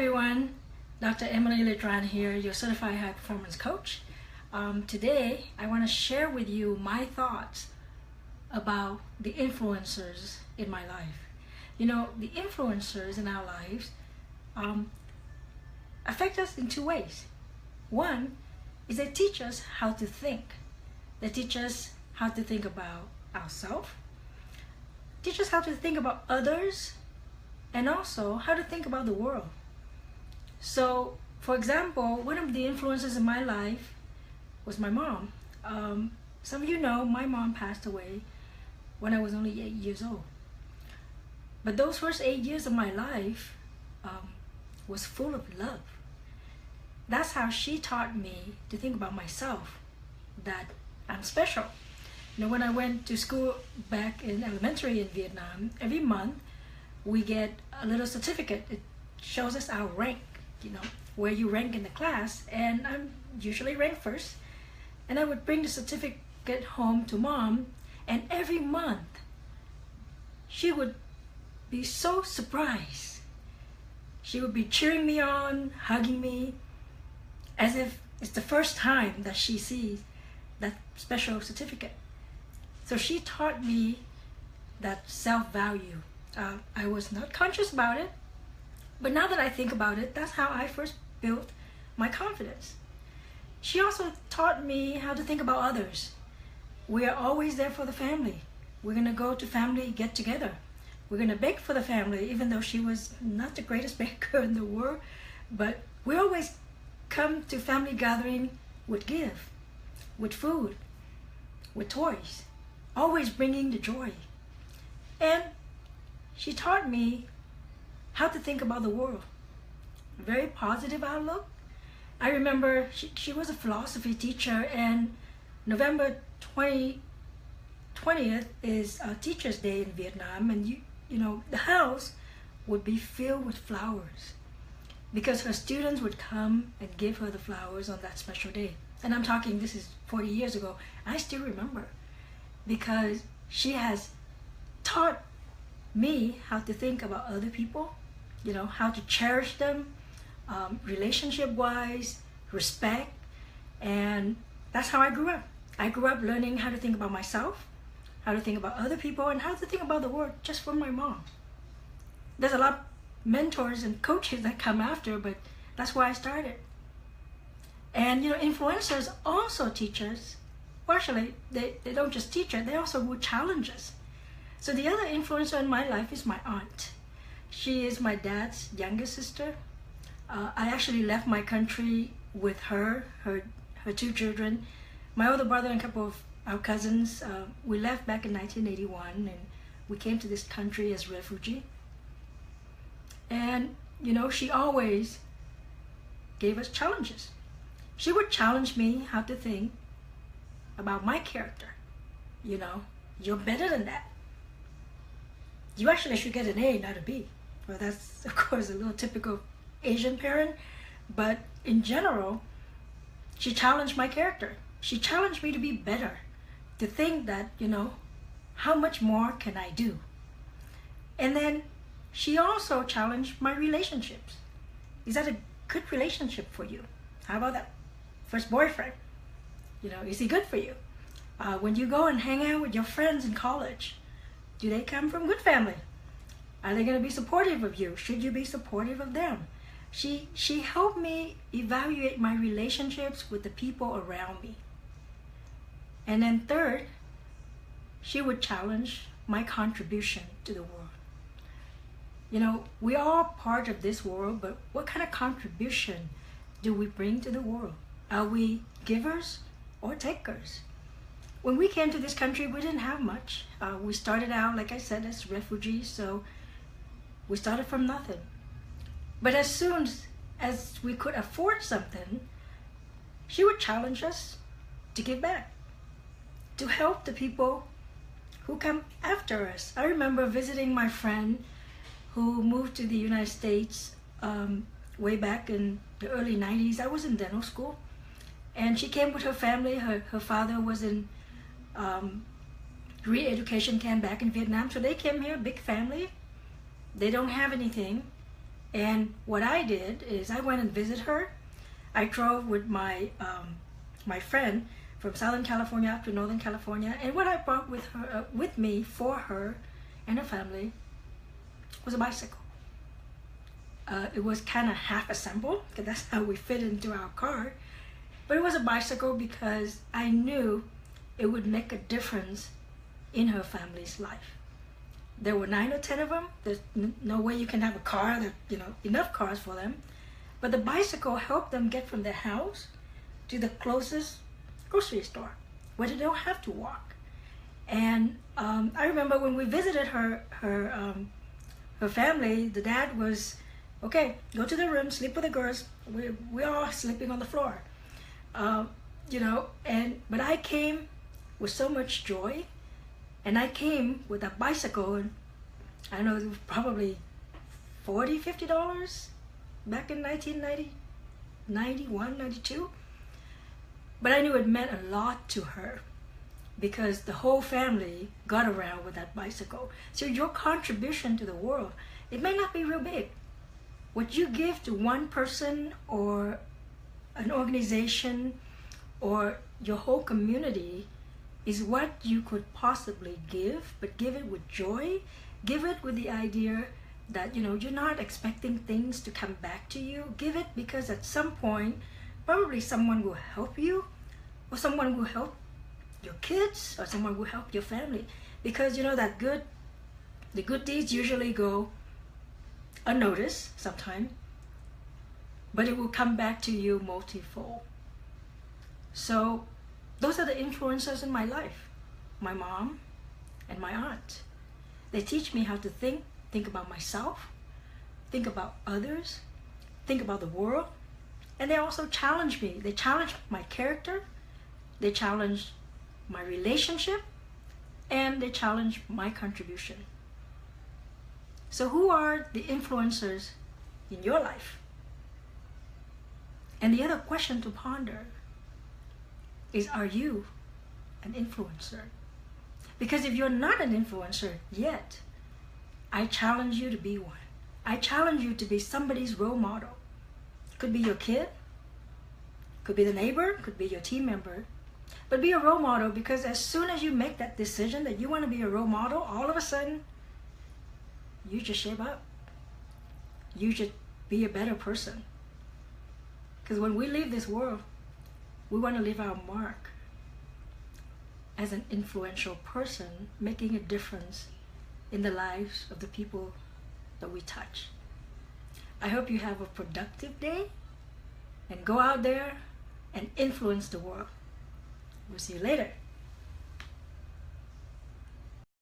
everyone, Dr. Emily Letran here, your Certified High Performance Coach. Today, I want to share with you my thoughts about the influencers in my life. You know, the influencers in our lives affect us in two ways. One is they teach us how to think. They teach us how to think about ourselves, teach us how to think about others, and also how to think about the world. So, for example, one of the influences in my life was my mom. Some of you know my mom passed away when I was only 8 years old. But those first 8 years of my life was full of love. That's how she taught me to think about myself, that I'm special. You know, when I went to school back in elementary in Vietnam, every month we get a little certificate. It shows us our rank, you know, where you rank in the class, and I'm usually ranked first. And I would bring the certificate home to mom, and every month she would be so surprised. She would be cheering me on, hugging me, as if it's the first time that she sees that special certificate. So she taught me that self-value. I was not conscious about it, but now that I think about it, that's how I first built my confidence. She also taught me how to think about others. We are always there for the family. We're gonna go to family get-together. We're gonna bake for the family, even though she was not the greatest baker in the world, but we always come to family gathering with gift, with food, with toys, always bringing the joy. And she taught me how to think about the world. A very positive outlook. I remember she was a philosophy teacher, and November 20th is Teacher's Day in Vietnam, and you know, the house would be filled with flowers because her students would come and give her the flowers on that special day. And I'm talking, this is 40 years ago. I still remember because she has taught me how to think about other people, you know, how to cherish them, relationship-wise, respect, and that's how I grew up. I grew up learning how to think about myself, how to think about other people, and how to think about the world just from my mom. There's a lot of mentors and coaches that come after, but that's why I started. And you know, influencers also teach us. Well, actually, they don't just teach us, they also will challenge us. So the other influencer in my life is my aunt. She is my dad's younger sister. I actually left my country with her two children, my older brother and a couple of our cousins. We left back in 1981, and we came to this country as refugee. And you know, she always gave us challenges. She would challenge me how to think about my character. You know, you're better than that. You actually should get an A, not a B. Well, that's of course a little typical Asian parent, but in general, she challenged my character. She challenged me to be better, to think that, you know, how much more can I do? And then she also challenged my relationships. Is that a good relationship for you? How about that first boyfriend? You know, is he good for you? When you go and hang out with your friends in college, do they come from good family? Are they going to be supportive of you? Should you be supportive of them? She helped me evaluate my relationships with the people around me. And then third, she would challenge my contribution to the world. You know, we are all part of this world, but what kind of contribution do we bring to the world? Are we givers or takers? When we came to this country, we didn't have much. We started out, like I said, as refugees, so we started from nothing. But as soon as we could afford something, she would challenge us to give back, to help the people who come after us. I remember visiting my friend who moved to the United States way back in the early 90s. I was in dental school, and she came with her family. Her father was in re-education camp back in Vietnam, so they came here, big family. They don't have anything, And what I did is I went and visited her. I drove with my my friend from Southern California up to Northern California, and what I brought with her with me for her and her family was a bicycle. It was kind of half assembled because that's how we fit into our car, but it was a bicycle because I knew it would make a difference in her family's life. There were 9 or 10 of them. There's no way you can have a car that, enough cars for them. But the bicycle helped them get from their house to the closest grocery store where they don't have to walk. And I remember when we visited her family, the dad was, okay, go to the room, sleep with the girls. We're all sleeping on the floor. But I came with so much joy. And I came with a bicycle, and I don't know, it was probably $40, $50 back in 1990, 91, 92. But I knew it meant a lot to her because the whole family got around with that bicycle. So your contribution to the world, it may not be real big. What you give to one person or an organization or your whole community is what you could possibly give, but give it with joy. Give it with the idea that you're not expecting things to come back to you. Give it because at some point probably someone will help you, or someone will help your kids, or someone will help your family, because the good deeds usually go unnoticed sometimes, but it will come back to you multifold. So those are the influencers in my life, my mom and my aunt. They teach me how to think about myself, think about others, think about the world, and they also challenge me. They challenge my character, they challenge my relationship, and they challenge my contribution. So who are the influencers in your life? And the other question to ponder is, are you an influencer? Because if you're not an influencer yet, I challenge you to be one. I challenge you to be somebody's role model. Could be your kid, could be the neighbor, could be your team member, but be a role model, because as soon as you make that decision that you want to be a role model, all of a sudden, you just shape up. You should be a better person. Because when we leave this world, we want to leave our mark as an influential person, making a difference in the lives of the people that we touch. I hope you have a productive day and go out there and influence the world. We'll see you later.